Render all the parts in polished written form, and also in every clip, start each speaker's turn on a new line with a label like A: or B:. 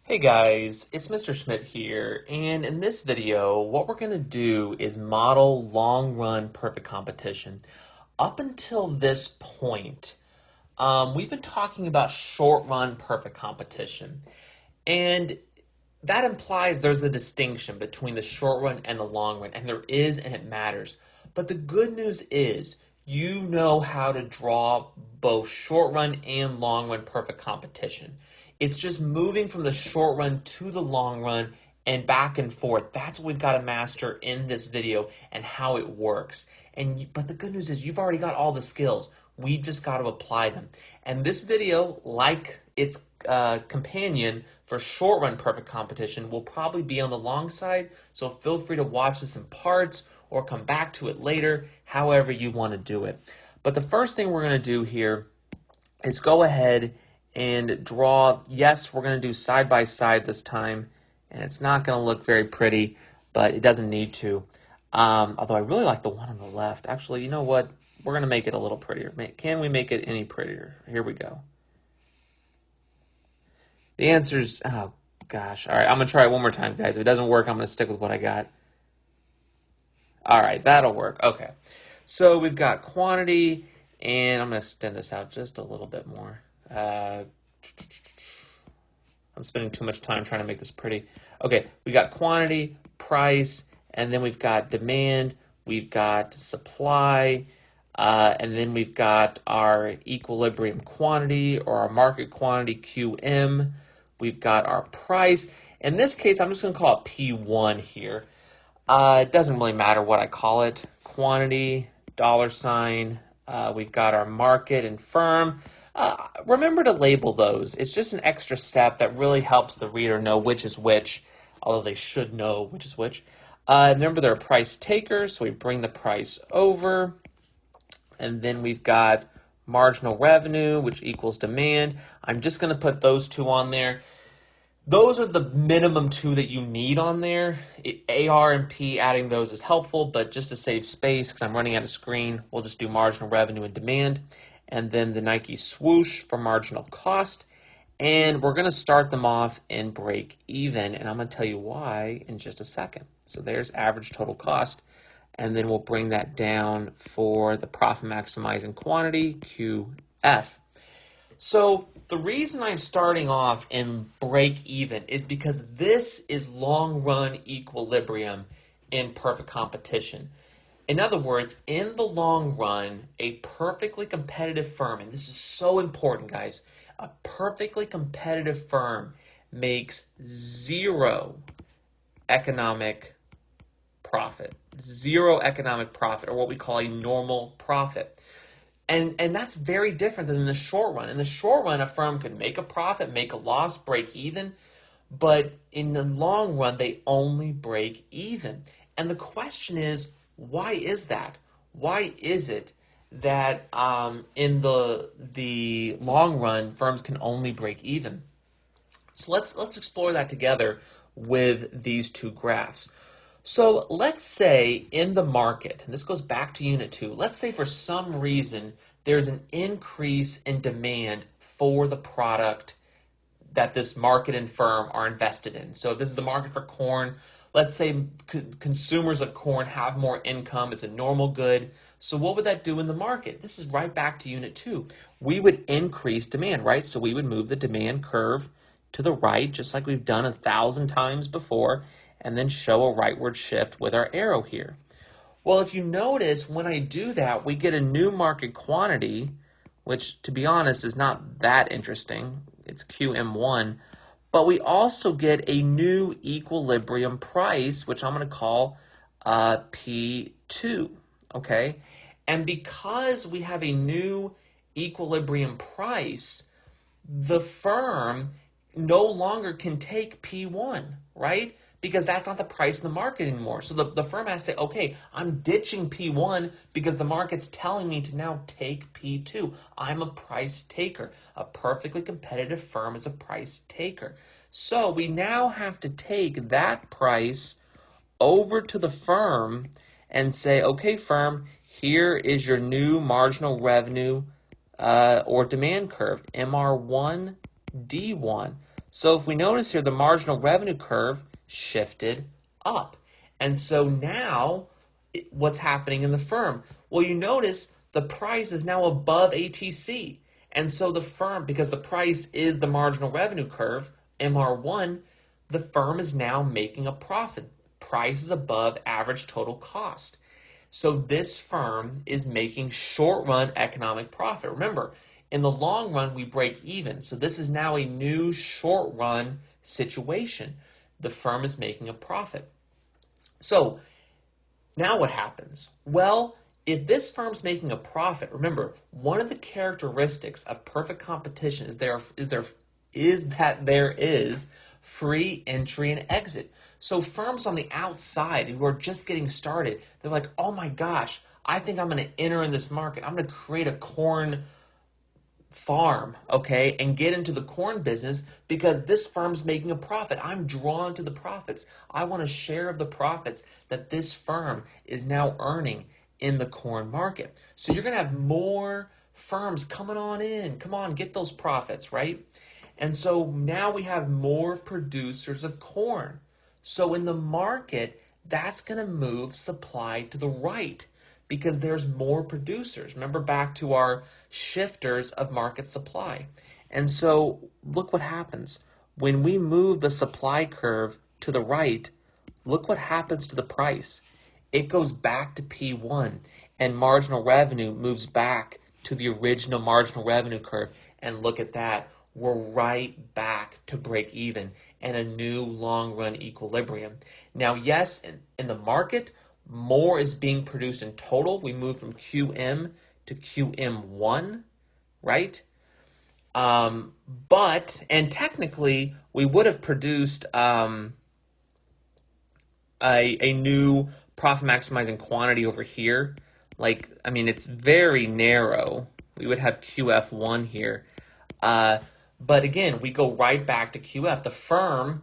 A: Hey guys, it's Mr. Schmidt here, and in this video, what we're going to do is model long-run perfect competition. Up until this point, we've been talking about short-run perfect competition, and that implies there's a distinction between the short run and the long run, and there is, and it matters. But the good news is you know how to draw both short run and long run perfect competition. It's just moving from the short run to the long run and back and forth. That's what we've got to master in this video and how it works. But the good news is you've already got all the skills. We've just got to apply them. And this video, like its companion for short run perfect competition, will probably be on the long side. So feel free to watch this in parts or come back to it later, however you want to do it. But the first thing we're going to do here is go ahead and draw. Yes, we're going to do side by side this time, and it's not going to look very pretty, but it doesn't need to. Although I really like the one on the left. Actually, you know what? We're going to make it a little prettier. Can we make it any prettier? Here we go. The answer's, oh gosh. All right, I'm going to try it one more time, guys. If it doesn't work, I'm going to stick with what I got. All right, that'll work. Okay. So we've got quantity, and I'm going to extend this out just a little bit more. I'm spending too much time trying to make this pretty. Okay, we got quantity, price, and then we've got demand, we've got supply, and then we've got our equilibrium quantity or our market quantity, QM. We've got our price. In this case, I'm just going to call it P1 here. It doesn't really matter what I call it. Quantity, dollar sign. We've got our market and firm. Remember to label those. It's just an extra step that really helps the reader know which is which, although they should know which is which. Remember, they're price takers, so we bring the price over. And then we've got marginal revenue, which equals demand. I'm just going to put those two on there. Those are the minimum two that you need on there. AR and P, adding those is helpful, but just to save space, because I'm running out of screen, we'll just do marginal revenue and demand. And then the Nike swoosh for marginal cost. And we're going to start them off in break even, and I'm going to tell you why in just a second. So there's average total cost, and then we'll bring that down for the profit maximizing quantity, QF. So the reason I'm starting off in break even is because this is long run equilibrium in perfect competition. In other words, in the long run, a perfectly competitive firm, and this is so important, guys, a perfectly competitive firm makes zero economic profit. Zero economic profit, or what we call a normal profit. And that's very different than in the short run. In the short run, a firm could make a profit, make a loss, break even, but in the long run, they only break even. And the question is, why is that? Why is it that in the long run, firms can only break even? So let's explore that together with these two graphs. So let's say in the market, and this goes back to Unit 2, let's say for some reason there's an increase in demand for the product that this market and firm are invested in. So if this is the market for corn, let's say consumers of corn have more income, it's a normal good. So what would that do in the market? This is right back to Unit 2. We would increase demand, right? So we would move the demand curve to the right, just like we've done 1,000 times before, and then show a rightward shift with our arrow here. Well, if you notice, when I do that, we get a new market quantity, which, to be honest, is not that interesting. It's QM1. But we also get a new equilibrium price, which I'm going to call P2, okay? And because we have a new equilibrium price, the firm no longer can take P1, right? Because that's not the price in the market anymore. So the firm has to say, okay, I'm ditching P1 because the market's telling me to now take P2. I'm a price taker. A perfectly competitive firm is a price taker. So we now have to take that price over to the firm and say, okay, firm, here is your new marginal revenue or demand curve, MR1, D1. So if we notice here, the marginal revenue curve shifted up. And so now what's happening in the firm? Well, you notice the price is now above ATC. And so the firm, because the price is the marginal revenue curve, MR1, the firm is now making a profit. Price is above average total cost. So this firm is making short-run economic profit. Remember, in the long run, we break even. So this is now a new short-run situation. The firm is making a profit. So now what happens? Well, if this firm's making a profit, remember, one of the characteristics of perfect competition is that there is free entry and exit. So firms on the outside who are just getting started, they're like, oh my gosh, I think I'm going to enter in this market. I'm going to create a corn farm, okay, and get into the corn business because this firm's making a profit. I'm drawn to the profits. I want a share of the profits that this firm is now earning in the corn market. So you're going to have more firms coming on in. Come on, get those profits, right? And so now we have more producers of corn. So in the market, that's going to move supply to the right because there's more producers. Remember back to our shifters of market supply. And so look what happens. When we move the supply curve to the right, look what happens to the price. It goes back to P1 and marginal revenue moves back to the original marginal revenue curve. And look at that. We're right back to break even and a new long-run equilibrium. Now, yes, in the market, more is being produced in total. We move from QM to QM1, right? And technically, we would have produced a new profit maximizing quantity over here. Like, I mean, it's very narrow. We would have QF1 here. But again, we go right back to QF. The firm,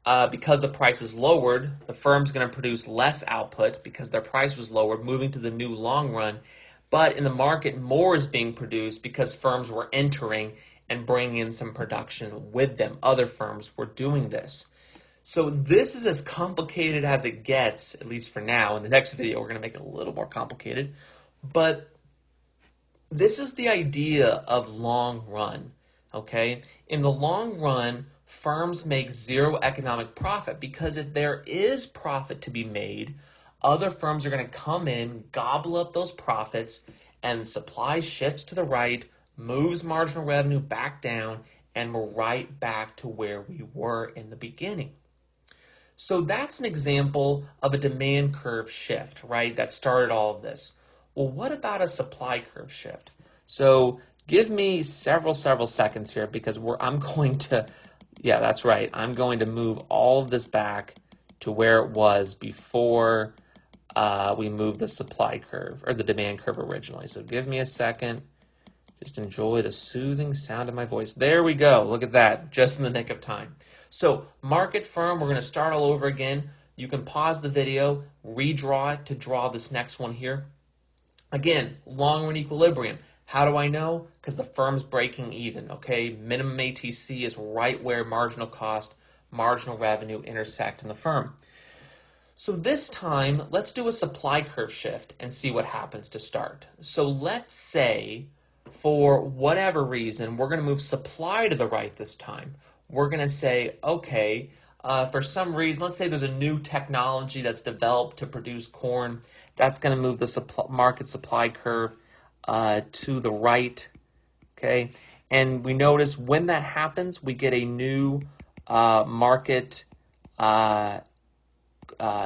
A: because the price is lowered, the firm's going to produce less output because their price was lowered, moving to the new long run. But in the market, more is being produced because firms were entering and bringing in some production with them. Other firms were doing this. So this is as complicated as it gets, at least for now. In the next video, we're going to make it a little more complicated. But this is the idea of long run. Okay, in the long run, firms make zero economic profit because if there is profit to be made, other firms are going to come in, gobble up those profits, and supply shifts to the right, moves marginal revenue back down, and we're right back to where we were in the beginning. So that's an example of a demand curve shift, right? That started all of this. Well, what about a supply curve shift? So give me several seconds here because I'm going to move all of this back to where it was before we moved the supply curve or the demand curve originally. So give me a second. Just enjoy the soothing sound of my voice. There we go. Look at that. Just in the nick of time. So market firm, we're going to start all over again. You can pause the video, redraw it to draw this next one here. Again, long run equilibrium. How do I know? Because the firm's breaking even, okay? Minimum ATC is right where marginal cost, marginal revenue intersect in the firm. So this time, let's do a supply curve shift and see what happens to start. So let's say, for whatever reason, we're going to move supply to the right this time. We're going to say, okay, for some reason, let's say there's a new technology that's developed to produce corn. That's going to move the market supply curve to the right, okay? And we notice when that happens, we get a new market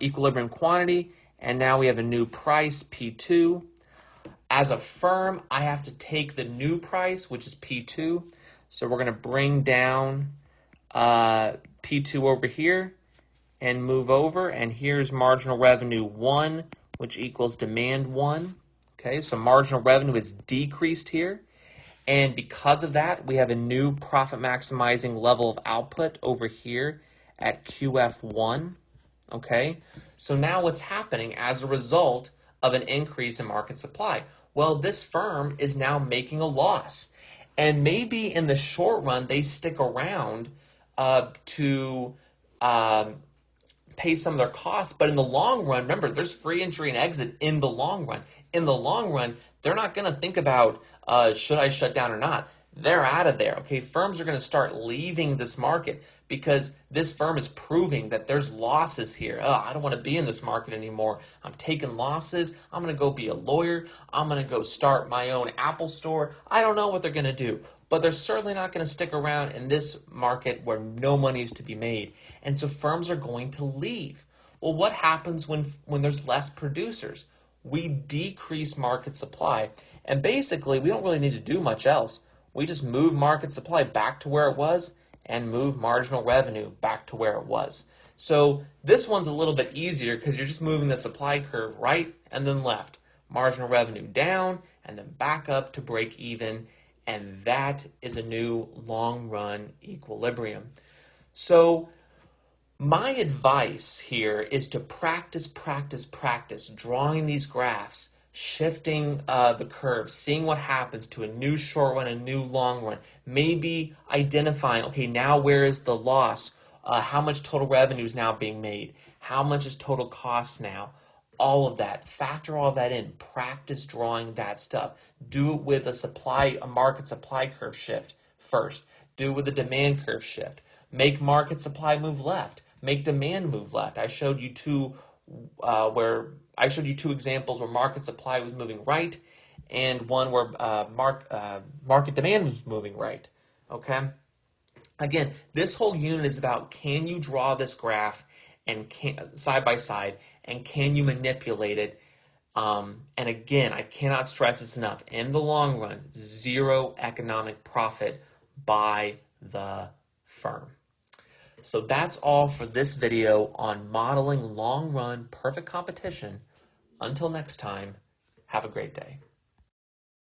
A: equilibrium quantity, and now we have a new price, P2. As a firm, I have to take the new price, which is P2. So we're going to bring down P2 over here and move over, and here's marginal revenue 1, which equals demand 1. Okay, so marginal revenue is decreased here. And because of that, we have a new profit maximizing level of output over here at QF1. Okay, so now what's happening as a result of an increase in market supply? Well, this firm is now making a loss. And maybe in the short run, they stick around to pay some of their costs, but in the long run, remember, there's free entry and exit in the long run. In the long run, they're not going to think about should I shut down or not. They're out of there. Okay, firms are going to start leaving this market because this firm is proving that there's losses here. I don't want to be in this market anymore. I'm taking losses. I'm going to go be a lawyer. I'm going to go start my own Apple store. I don't know what they're going to do, but they're certainly not going to stick around in this market where no money is to be made. And so firms are going to leave. Well, what happens when there's less producers? We decrease market supply. And basically, we don't really need to do much else. We just move market supply back to where it was and move marginal revenue back to where it was. So this one's a little bit easier because you're just moving the supply curve right and then left. Marginal revenue down and then back up to break even. And that is a new long-run equilibrium. So my advice here is to practice, drawing these graphs, shifting the curve, seeing what happens to a new short run, a new long run, maybe identifying, okay, now where is the loss? How much total revenue is now being made? How much is total cost now? All of that, factor all of that in, practice drawing that stuff. Do it with a market supply curve shift first. Do it with a demand curve shift. Make market supply move left. Make demand move left. I showed you two examples where market supply was moving right, and one where market demand was moving right. Okay. Again, this whole unit is about can you draw this graph and side by side, and can you manipulate it? And again, I cannot stress this enough. In the long run, zero economic profit by the firm. So that's all for this video on modeling long-run perfect competition. Until next time, have a great day.